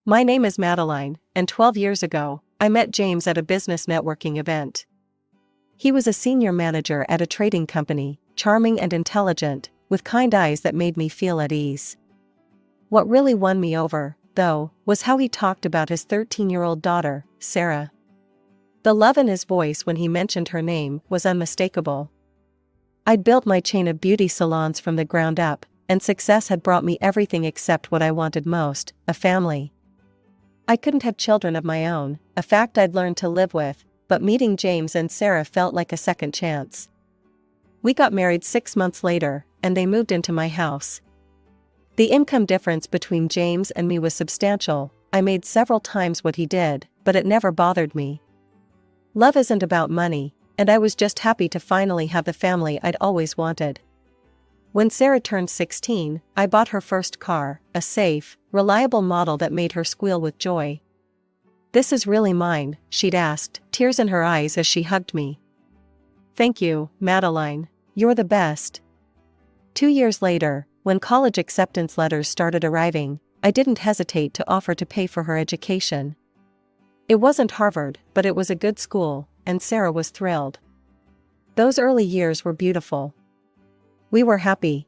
My name is Madeline, and 12 years ago, I met James at a business networking event. He was a senior manager at a trading company, charming and intelligent, with kind eyes that made me feel at ease. What really won me over, though, was how he talked about his 13-year-old daughter, Sarah. The love in his voice when he mentioned her name was unmistakable. I'd built my chain of beauty salons from the ground up, and success had brought me everything except what I wanted most, a family. I couldn't have children of my own, a fact I'd learned to live with, but meeting James and Sarah felt like a second chance. We got married 6 months later, and they moved into my house. The income difference between James and me was substantial. I made several times what he did, but it never bothered me. Love isn't about money, and I was just happy to finally have the family I'd always wanted. When Sarah turned 16, I bought her first car, a safe, reliable model that made her squeal with joy. "This is really mine," she'd asked, tears in her eyes as she hugged me. "Thank you, Madeline. You're the best." 2 years later, when college acceptance letters started arriving, I didn't hesitate to offer to pay for her education. It wasn't Harvard, but it was a good school, and Sarah was thrilled. Those early years were beautiful. We were happy.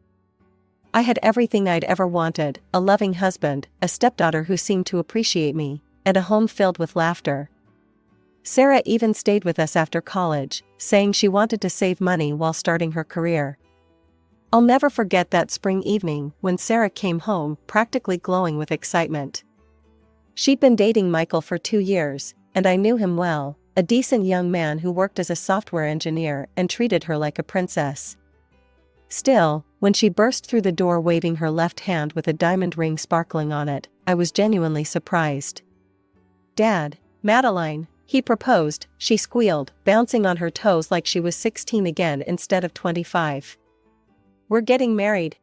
I had everything I'd ever wanted, a loving husband, a stepdaughter who seemed to appreciate me, and a home filled with laughter. Sarah even stayed with us after college, saying she wanted to save money while starting her career. I'll never forget that spring evening when Sarah came home practically glowing with excitement. She'd been dating Michael for 2 years, and I knew him well, a decent young man who worked as a software engineer and treated her like a princess. Still, when she burst through the door waving her left hand with a diamond ring sparkling on it, I was genuinely surprised. "Dad, Madeline," he proposed, she squealed, bouncing on her toes like she was 16 again instead of 25. "We're getting married."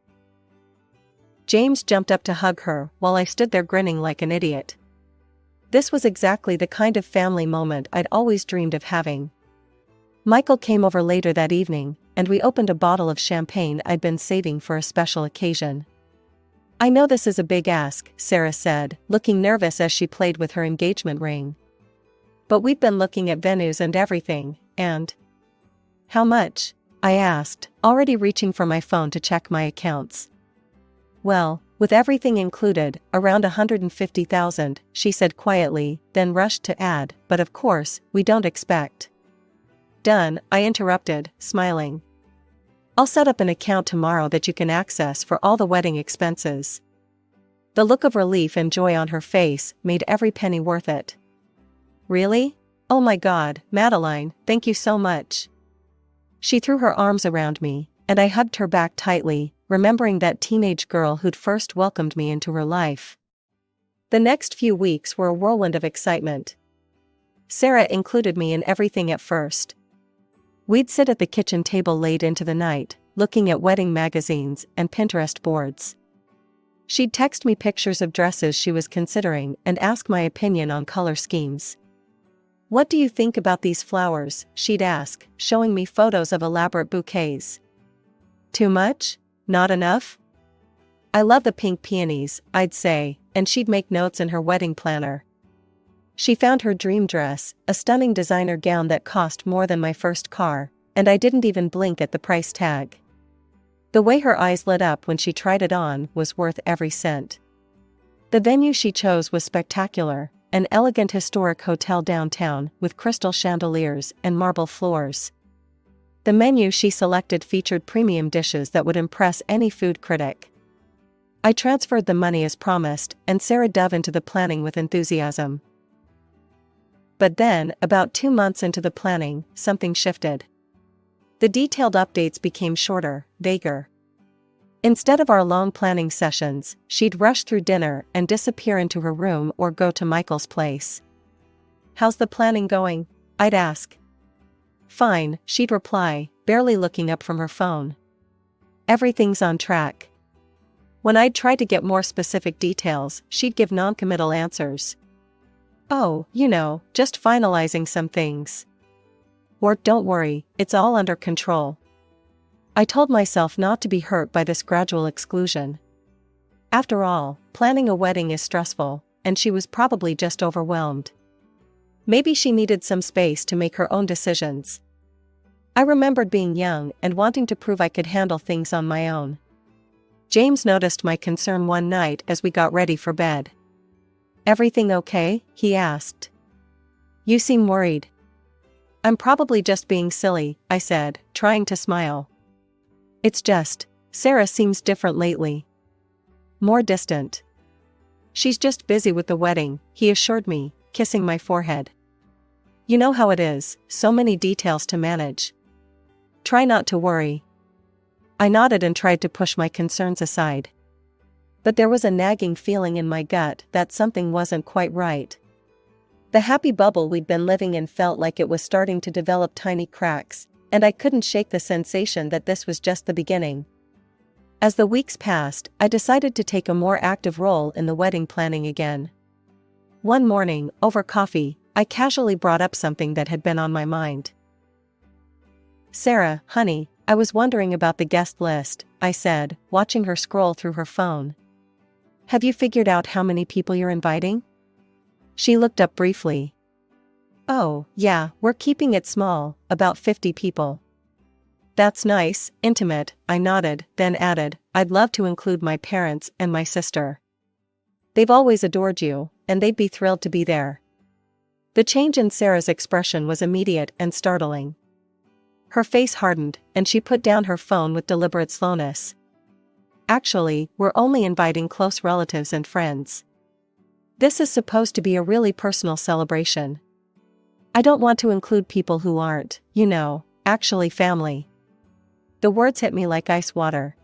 James jumped up to hug her while I stood there grinning like an idiot. This was exactly the kind of family moment I'd always dreamed of having. Michael came over later that evening, and we opened a bottle of champagne I'd been saving for a special occasion. "I know this is a big ask," Sarah said, looking nervous as she played with her engagement ring. "But we've been looking at venues and everything, and—" "How much?" I asked, already reaching for my phone to check my accounts. "Well, with everything included, around 150,000, she said quietly, then rushed to add, "But of course, we don't expect—" "Done," I interrupted, smiling. "I'll set up an account tomorrow that you can access for all the wedding expenses." The look of relief and joy on her face made every penny worth it. "Really? Oh my God, Madeline, thank you so much." She threw her arms around me, and I hugged her back tightly, remembering that teenage girl who'd first welcomed me into her life. The next few weeks were a whirlwind of excitement. Sarah included me in everything at first. We'd sit at the kitchen table late into the night, looking at wedding magazines and Pinterest boards. She'd text me pictures of dresses she was considering and ask my opinion on color schemes. "What do you think about these flowers?" she'd ask, showing me photos of elaborate bouquets. "Too much? Not enough?" "I love the pink peonies," I'd say, and she'd make notes in her wedding planner. She found her dream dress, a stunning designer gown that cost more than my first car, and I didn't even blink at the price tag. The way her eyes lit up when she tried it on was worth every cent. The venue she chose was spectacular, an elegant historic hotel downtown with crystal chandeliers and marble floors. The menu she selected featured premium dishes that would impress any food critic. I transferred the money as promised, and Sarah dove into the planning with enthusiasm. But then, about 2 months into the planning, something shifted. The detailed updates became shorter, vaguer. Instead of our long planning sessions, she'd rush through dinner and disappear into her room or go to Michael's place. "How's the planning going?" I'd ask. "Fine," she'd reply, barely looking up from her phone. "Everything's on track." When I'd try to get more specific details, she'd give non-committal answers. "Oh, just finalizing some things." Or, "Don't worry, it's all under control." I told myself not to be hurt by this gradual exclusion. After all, planning a wedding is stressful, and she was probably just overwhelmed. Maybe she needed some space to make her own decisions. I remembered being young and wanting to prove I could handle things on my own. James noticed my concern one night as we got ready for bed. "Everything okay?" he asked. "You seem worried." "I'm probably just being silly," I said, trying to smile. "It's just, Sarah seems different lately. More distant." "She's just busy with the wedding," he assured me, kissing my forehead. "You know how it is, so many details to manage. Try not to worry." I nodded and tried to push my concerns aside. But there was a nagging feeling in my gut that something wasn't quite right. The happy bubble we'd been living in felt like it was starting to develop tiny cracks, and I couldn't shake the sensation that this was just the beginning. As the weeks passed, I decided to take a more active role in the wedding planning again. One morning, over coffee, I casually brought up something that had been on my mind. "Sarah, honey, I was wondering about the guest list," I said, watching her scroll through her phone. "Have you figured out how many people you're inviting?" She looked up briefly. "Oh, yeah, we're keeping it small, about 50 people." "That's nice, intimate," I nodded, then added, "I'd love to include my parents and my sister. They've always adored you, and they'd be thrilled to be there." The change in Sarah's expression was immediate and startling. Her face hardened, and she put down her phone with deliberate slowness. "Actually, we're only inviting close relatives and friends. This is supposed to be a really personal celebration. I don't want to include people who aren't, actually family." The words hit me like ice water.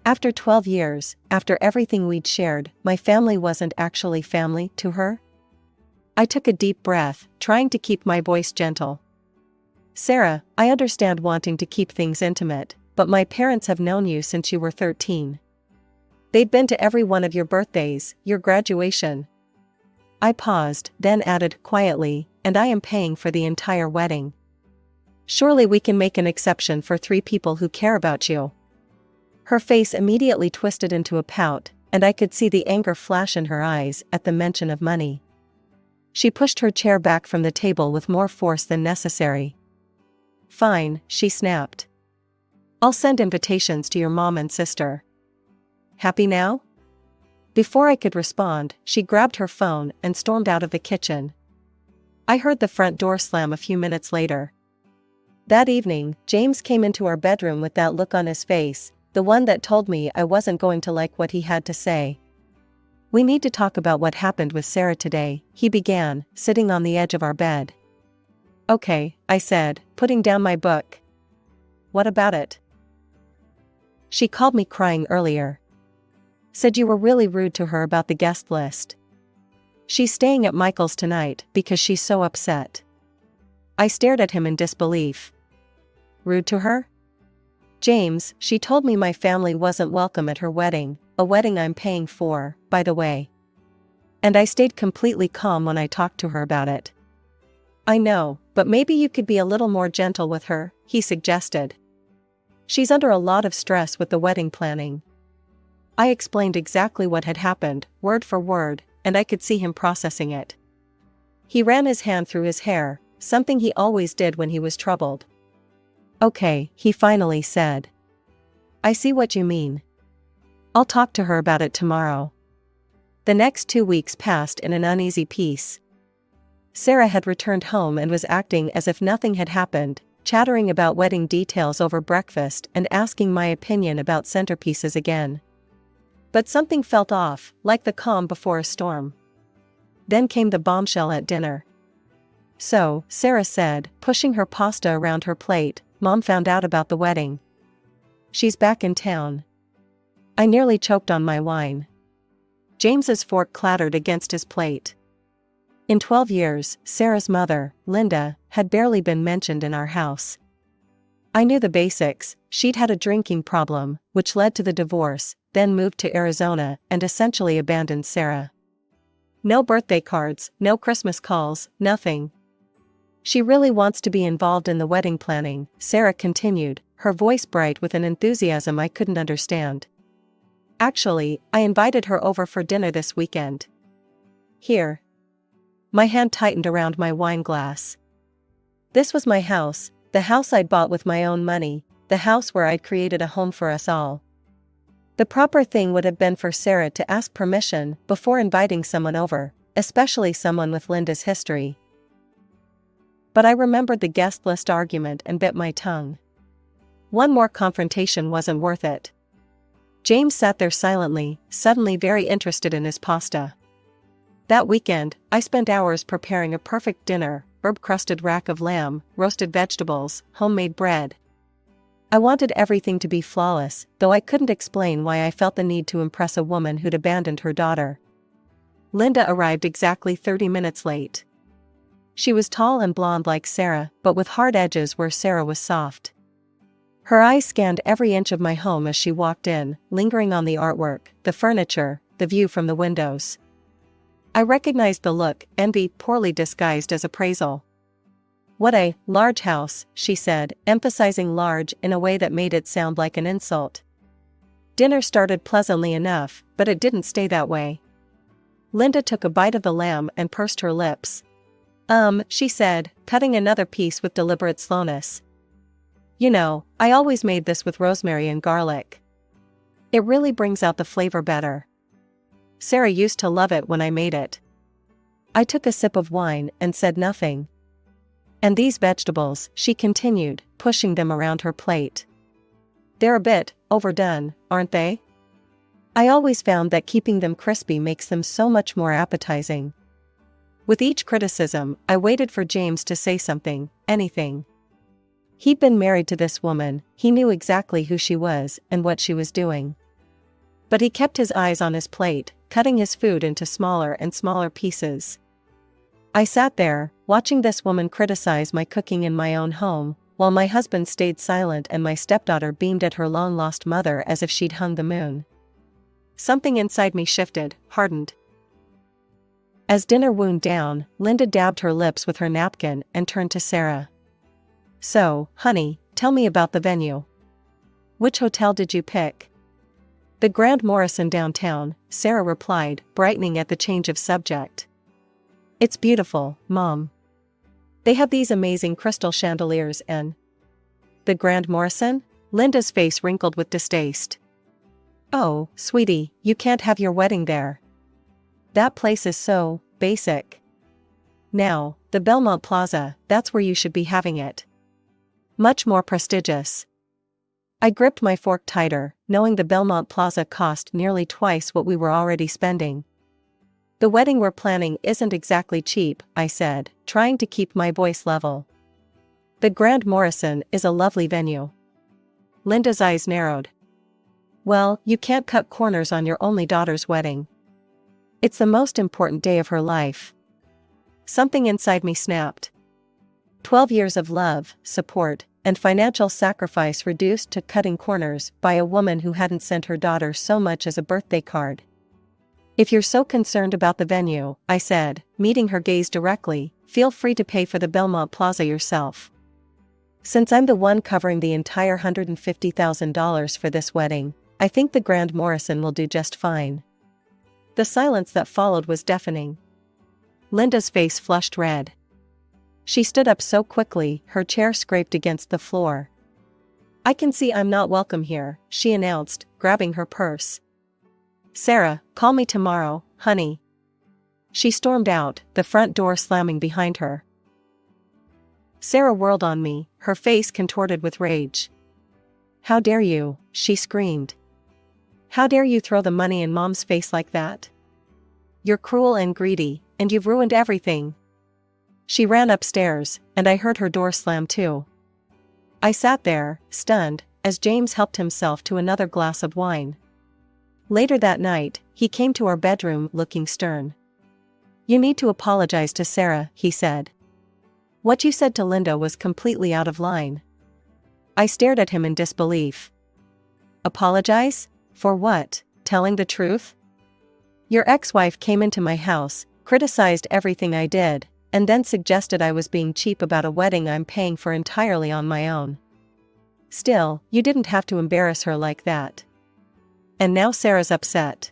After 12 years, after everything we'd shared, my family wasn't actually family to her? I took a deep breath, trying to keep my voice gentle. "Sarah, I understand wanting to keep things intimate, but my parents have known you since you were 13. They'd been to every one of your birthdays, your graduation." I paused, then added quietly, "And I am paying for the entire wedding. Surely we can make an exception for 3 people who care about you." Her face immediately twisted into a pout, and I could see the anger flash in her eyes at the mention of money. She pushed her chair back from the table with more force than necessary. "Fine," she snapped. "I'll send invitations to your mom and sister. Happy now?" Before I could respond, she grabbed her phone and stormed out of the kitchen. I heard the front door slam a few minutes later. That evening, James came into our bedroom with that look on his face, the one that told me I wasn't going to like what he had to say. "We need to talk about what happened with Sarah today," he began, sitting on the edge of our bed. "Okay," I said, putting down my book. "What about it?" "She called me crying earlier. Said you were really rude to her about the guest list. She's staying at Michael's tonight because she's so upset." I stared at him in disbelief. "Rude to her?" "James, she told me my family wasn't welcome at her wedding, a wedding I'm paying for, by the way. And I stayed completely calm when I talked to her about it." "I know, but maybe you could be a little more gentle with her," he suggested. "She's under a lot of stress with the wedding planning." I explained exactly what had happened, word for word, and I could see him processing it. He ran his hand through his hair, something he always did when he was troubled. "Okay," he finally said. "I see what you mean. I'll talk to her about it tomorrow." The next 2 weeks passed in an uneasy peace. Sarah had returned home and was acting as if nothing had happened, chattering about wedding details over breakfast and asking my opinion about centerpieces again. But something felt off, like the calm before a storm. Then came the bombshell at dinner. "So," Sarah said, pushing her pasta around her plate, "Mom found out about the wedding. She's back in town." I nearly choked on my wine. James's fork clattered against his plate. In 12 years, Sarah's mother, Linda, had barely been mentioned in our house. I knew the basics. She'd had a drinking problem, which led to the divorce, then moved to Arizona and essentially abandoned Sarah. No birthday cards, no Christmas calls, nothing. "She really wants to be involved in the wedding planning," Sarah continued, her voice bright with an enthusiasm I couldn't understand. "Actually, I invited her over for dinner this weekend." Here. My hand tightened around my wine glass. This was my house, the house I'd bought with my own money, the house where I'd created a home for us all. The proper thing would have been for Sarah to ask permission before inviting someone over, especially someone with Linda's history. But I remembered the guest list argument and bit my tongue. One more confrontation wasn't worth it. James sat there silently, suddenly very interested in his pasta. That weekend, I spent hours preparing a perfect dinner: herb-crusted rack of lamb, roasted vegetables, homemade bread. I wanted everything to be flawless, though I couldn't explain why I felt the need to impress a woman who'd abandoned her daughter. Linda arrived exactly 30 minutes late. She was tall and blonde like Sarah, but with hard edges where Sarah was soft. Her eyes scanned every inch of my home as she walked in, lingering on the artwork, the furniture, the view from the windows. I recognized the look, envy poorly disguised as appraisal. "What a large house," she said, emphasizing large in a way that made it sound like an insult. Dinner started pleasantly enough, but it didn't stay that way. Linda took a bite of the lamb and pursed her lips. She said, cutting another piece with deliberate slowness. "You know, I always made this with rosemary and garlic. It really brings out the flavor better. Sarah used to love it when I made it." I took a sip of wine and said nothing. "And these vegetables," she continued, pushing them around her plate. "They're a bit overdone, aren't they? I always found that keeping them crispy makes them so much more appetizing." With each criticism, I waited for James to say something, anything. He'd been married to this woman, he knew exactly who she was and what she was doing. But he kept his eyes on his plate, cutting his food into smaller and smaller pieces. I sat there, watching this woman criticize my cooking in my own home, while my husband stayed silent and my stepdaughter beamed at her long-lost mother as if she'd hung the moon. Something inside me shifted, hardened. As dinner wound down, Linda dabbed her lips with her napkin and turned to Sarah. "So, honey, tell me about the venue. Which hotel did you pick?" "The Grand Morrison downtown," Sarah replied, brightening at the change of subject. "It's beautiful, Mom. They have these amazing crystal chandeliers and—" "The Grand Morrison?" Linda's face wrinkled with distaste. "Oh, sweetie, you can't have your wedding there. That place is so basic. Now, the Belmont Plaza, that's where you should be having it. Much more prestigious." I gripped my fork tighter, knowing the Belmont Plaza cost nearly twice what we were already spending. "The wedding we're planning isn't exactly cheap," I said, trying to keep my voice level. "The Grand Morrison is a lovely venue." Linda's eyes narrowed. "Well, you can't cut corners on your only daughter's wedding. It's the most important day of her life." Something inside me snapped. 12 years of love, support, and financial sacrifice reduced to cutting corners by a woman who hadn't sent her daughter so much as a birthday card. "If you're so concerned about the venue," I said, meeting her gaze directly, "feel free to pay for the Belmont Plaza yourself. Since I'm the one covering the entire $150,000 for this wedding, I think the Grand Morrison will do just fine." The silence that followed was deafening. Linda's face flushed red. She stood up so quickly, her chair scraped against the floor. "I can see I'm not welcome here," she announced, grabbing her purse. "Sarah, call me tomorrow, honey." She stormed out, the front door slamming behind her. Sarah whirled on me, her face contorted with rage. "How dare you?" she screamed. "How dare you throw the money in Mom's face like that? You're cruel and greedy, and you've ruined everything." She ran upstairs, and I heard her door slam too. I sat there, stunned, as James helped himself to another glass of wine. Later that night, he came to our bedroom looking stern. "You need to apologize to Sarah," he said. "What you said to Linda was completely out of line." I stared at him in disbelief. "Apologize? For what? Telling the truth? Your ex-wife came into my house, criticized everything I did, and then suggested I was being cheap about a wedding I'm paying for entirely on my own. Still, you didn't have to embarrass her like that. And now Sarah's upset."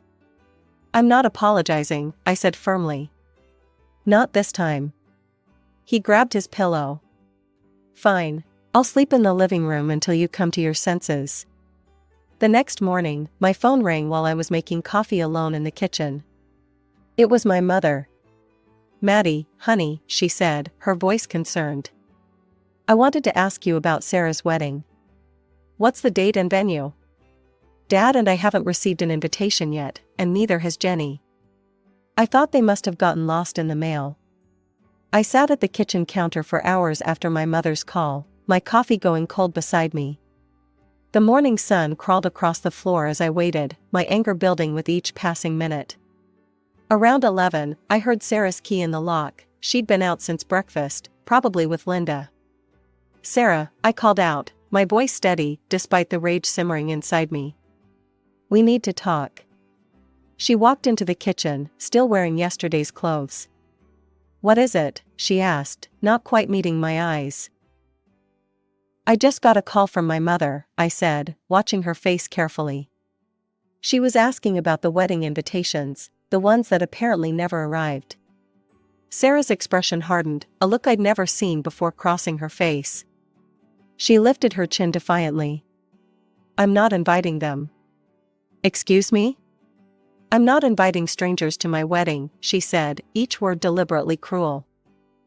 "I'm not apologizing," I said firmly. Not this time. He grabbed his pillow. Fine. I'll sleep in the living room until you come to your senses. The next morning, my phone rang while I was making coffee alone in the kitchen. It was my mother. Maddie, honey, she said, her voice concerned. I wanted to ask you about Sarah's wedding. What's the date and venue? Dad and I haven't received an invitation yet, and neither has Jenny. I thought they must have gotten lost in the mail. I sat at the kitchen counter for hours after my mother's call, my coffee going cold beside me. The morning sun crawled across the floor as I waited, my anger building with each passing minute. Around 11, I heard Sarah's key in the lock. She'd been out since breakfast, probably with Linda. Sarah, I called out, my voice steady, despite the rage simmering inside me. We need to talk. She walked into the kitchen, still wearing yesterday's clothes. What is it? She asked, not quite meeting my eyes. I just got a call from my mother, I said, watching her face carefully. She was asking about the wedding invitations, the ones that apparently never arrived. Sarah's expression hardened, a look I'd never seen before crossing her face. She lifted her chin defiantly. I'm not inviting them. Excuse me? I'm not inviting strangers to my wedding, she said, each word deliberately cruel.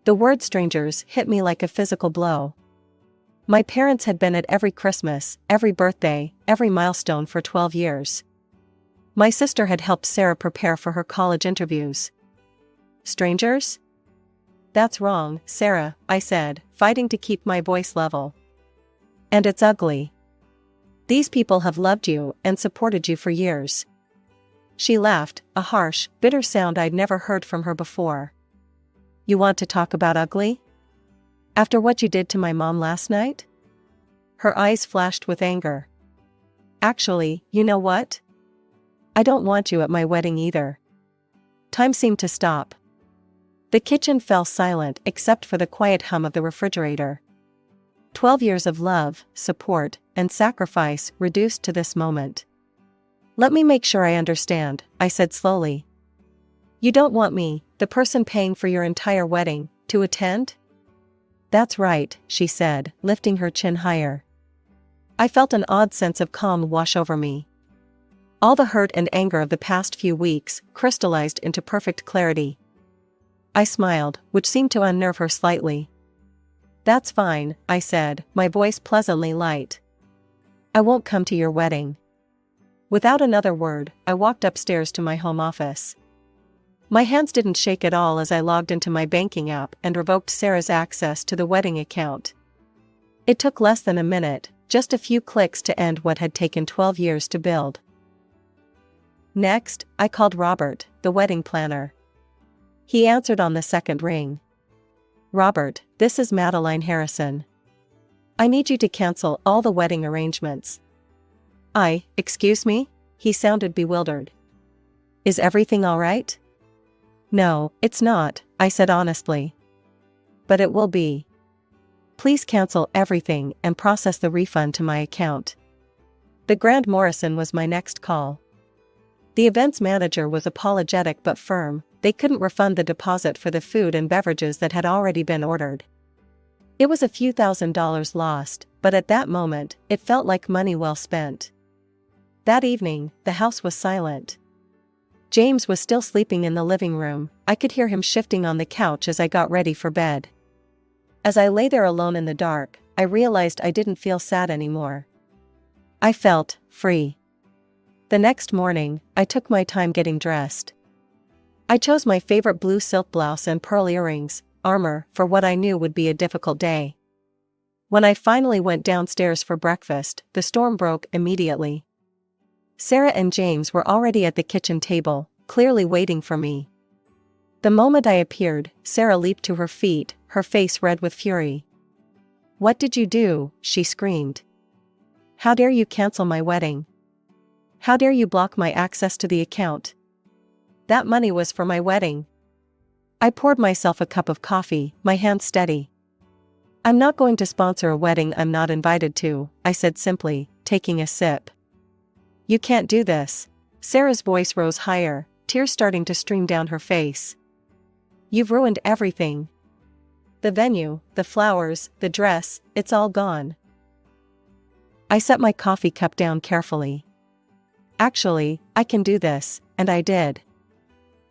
The word strangers hit me like a physical blow. My parents had been at every Christmas, every birthday, every milestone for 12 years. My sister had helped Sarah prepare for her college interviews. Strangers? That's wrong, Sarah, I said, fighting to keep my voice level. And it's ugly. These people have loved you and supported you for years. She laughed, a harsh, bitter sound I'd never heard from her before. You want to talk about ugly? After what you did to my mom last night? Her eyes flashed with anger. Actually, you know what? I don't want you at my wedding either. Time seemed to stop. The kitchen fell silent except for the quiet hum of the refrigerator. 12 years of love, support, and sacrifice reduced to this moment. Let me make sure I understand, I said slowly. You don't want me, the person paying for your entire wedding, to attend? That's right, she said, lifting her chin higher. I felt an odd sense of calm wash over me. All the hurt and anger of the past few weeks crystallized into perfect clarity. I smiled, which seemed to unnerve her slightly. That's fine, I said, my voice pleasantly light. I won't come to your wedding. Without another word, I walked upstairs to my home office. My hands didn't shake at all as I logged into my banking app and revoked Sarah's access to the wedding account. It took less than a minute, just a few clicks to end what had taken 12 years to build. Next, I called Robert, the wedding planner. He answered on the second ring. Robert, this is Madeline Harrison. I need you to cancel all the wedding arrangements. Excuse me? He sounded bewildered. Is everything all right? No, it's not, I said honestly. But it will be. Please cancel everything and process the refund to my account. The Grand Morrison was my next call. The events manager was apologetic but firm. They couldn't refund the deposit for the food and beverages that had already been ordered. It was a few $1,000s lost, but at that moment, it felt like money well spent. That evening, the house was silent. James was still sleeping in the living room. I could hear him shifting on the couch as I got ready for bed. As I lay there alone in the dark, I realized I didn't feel sad anymore. I felt free. The next morning, I took my time getting dressed. I chose my favorite blue silk blouse and pearl earrings, armor, for what I knew would be a difficult day. When I finally went downstairs for breakfast, the storm broke immediately. Sarah and James were already at the kitchen table, clearly waiting for me. The moment I appeared, Sarah leaped to her feet, her face red with fury. What did you do? She screamed. How dare you cancel my wedding? How dare you block my access to the account? That money was for my wedding. I poured myself a cup of coffee, my hands steady. I'm not going to sponsor a wedding I'm not invited to, I said simply, taking a sip. You can't do this. Sarah's voice rose higher, tears starting to stream down her face. You've ruined everything. The venue, the flowers, the dress, it's all gone. I set my coffee cup down carefully. Actually, I can do this, and I did.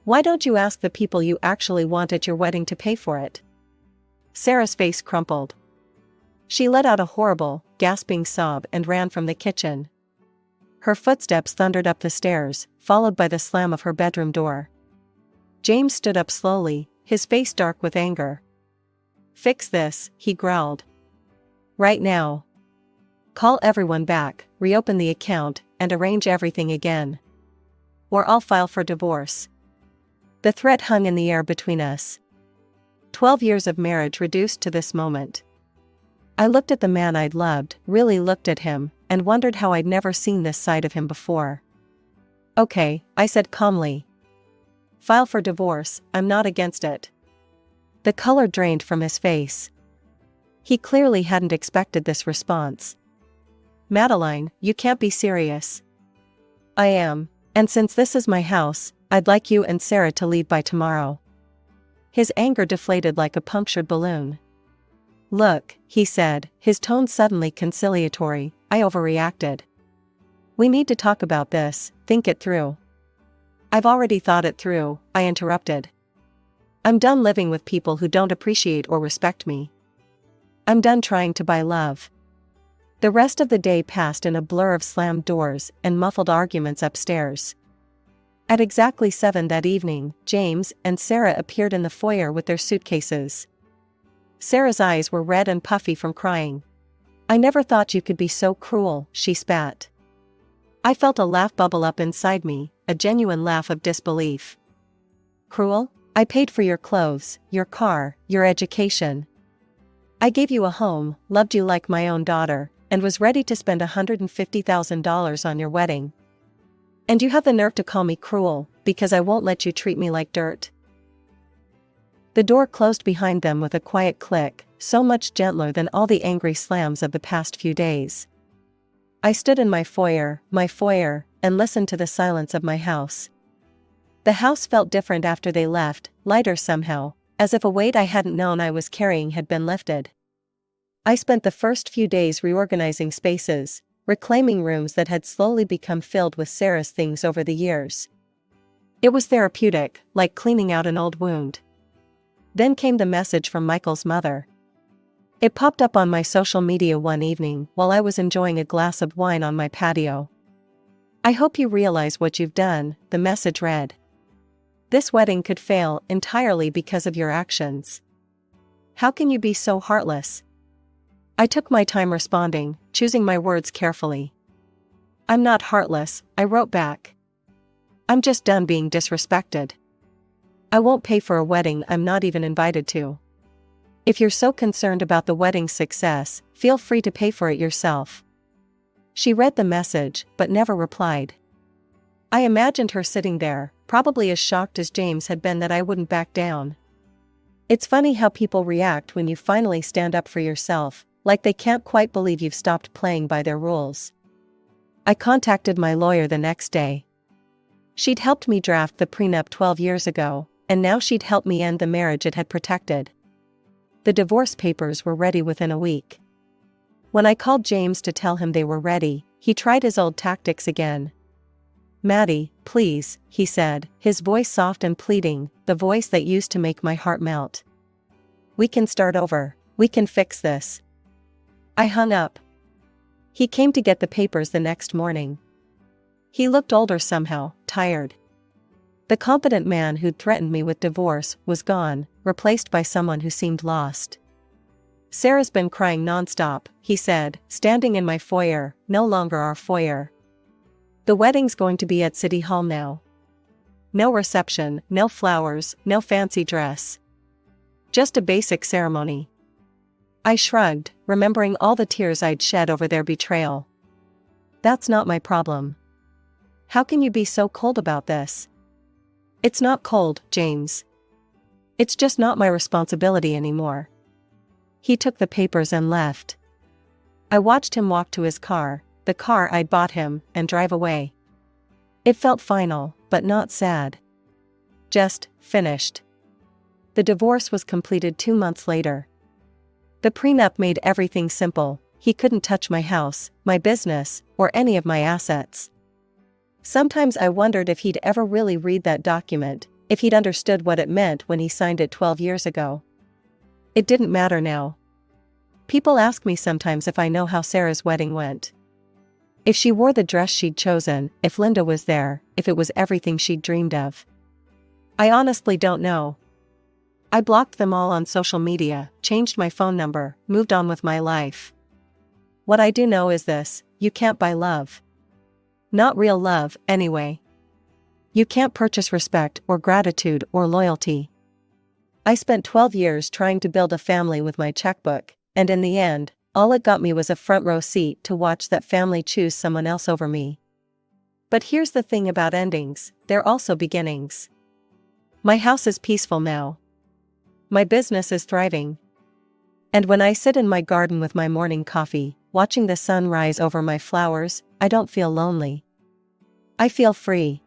Why don't you ask the people you actually want at your wedding to pay for it? Sarah's face crumpled. She let out a horrible, gasping sob and ran from the kitchen. Her footsteps thundered up the stairs, followed by the slam of her bedroom door. James stood up slowly, his face dark with anger. Fix this, he growled. Right now. Call everyone back, reopen the account, and arrange everything again. Or I'll file for divorce. The threat hung in the air between us. 12 years of marriage reduced to this moment. I looked at the man I'd loved, really looked at him, and wondered how I'd never seen this side of him before. Okay, I said calmly. File for divorce, I'm not against it. The color drained from his face. He clearly hadn't expected this response. Madeline, you can't be serious. I am, and since this is my house, I'd like you and Sarah to leave by tomorrow. His anger deflated like a punctured balloon. Look, he said, his tone suddenly conciliatory, I overreacted. We need to talk about this, think it through. I've already thought it through, I interrupted. I'm done living with people who don't appreciate or respect me. I'm done trying to buy love. The rest of the day passed in a blur of slammed doors and muffled arguments upstairs. At exactly 7 that evening, James and Sarah appeared in the foyer with their suitcases. Sarah's eyes were red and puffy from crying. I never thought you could be so cruel, she spat. I felt a laugh bubble up inside me, a genuine laugh of disbelief. Cruel? I paid for your clothes, your car, your education. I gave you a home, loved you like my own daughter, and was ready to spend $150,000 on your wedding. And you have the nerve to call me cruel, because I won't let you treat me like dirt. The door closed behind them with a quiet click, so much gentler than all the angry slams of the past few days. I stood in my foyer, and listened to the silence of my house. The house felt different after they left, lighter somehow, as if a weight I hadn't known I was carrying had been lifted. I spent the first few days reorganizing spaces, reclaiming rooms that had slowly become filled with Sarah's things over the years. It was therapeutic, like cleaning out an old wound. Then came the message from Michael's mother. It popped up on my social media one evening while I was enjoying a glass of wine on my patio. I hope you realize what you've done, the message read. This wedding could fail entirely because of your actions. How can you be so heartless? I took my time responding, choosing my words carefully. I'm not heartless, I wrote back. I'm just done being disrespected. I won't pay for a wedding I'm not even invited to. If you're so concerned about the wedding's success, feel free to pay for it yourself. She read the message, but never replied. I imagined her sitting there, probably as shocked as James had been that I wouldn't back down. It's funny how people react when you finally stand up for yourself, like they can't quite believe you've stopped playing by their rules. I contacted my lawyer the next day. She'd helped me draft the prenup 12 years ago, and now she'd help me end the marriage it had protected. The divorce papers were ready within a week. When I called James to tell him they were ready, he tried his old tactics again. Maddie, please, he said, his voice soft and pleading, the voice that used to make my heart melt. We can start over. We can fix this. I hung up. He came to get the papers the next morning. He looked older somehow, tired. The competent man who'd threatened me with divorce was gone, replaced by someone who seemed lost. Sarah's been crying nonstop, he said, standing in my foyer, no longer our foyer. The wedding's going to be at City Hall now. No reception, no flowers, no fancy dress. Just a basic ceremony. I shrugged, remembering all the tears I'd shed over their betrayal. That's not my problem. How can you be so cold about this? It's not cold, James. It's just not my responsibility anymore. He took the papers and left. I watched him walk to his car, the car I'd bought him, and drive away. It felt final, but not sad. Just finished. The divorce was completed 2 months later. The prenup made everything simple. He couldn't touch my house, my business, or any of my assets. Sometimes I wondered if he'd ever really read that document, if he'd understood what it meant when he signed it 12 years ago. It didn't matter now. People ask me sometimes if I know how Sarah's wedding went. If she wore the dress she'd chosen, if Linda was there, if it was everything she'd dreamed of. I honestly don't know. I blocked them all on social media, changed my phone number, moved on with my life. What I do know is this: you can't buy love. Not real love, anyway. You can't purchase respect or gratitude or loyalty. I spent 12 years trying to build a family with my checkbook, and in the end, all it got me was a front row seat to watch that family choose someone else over me. But here's the thing about endings: they're also beginnings. My house is peaceful now. My business is thriving. And when I sit in my garden with my morning coffee, watching the sun rise over my flowers, I don't feel lonely. I feel free.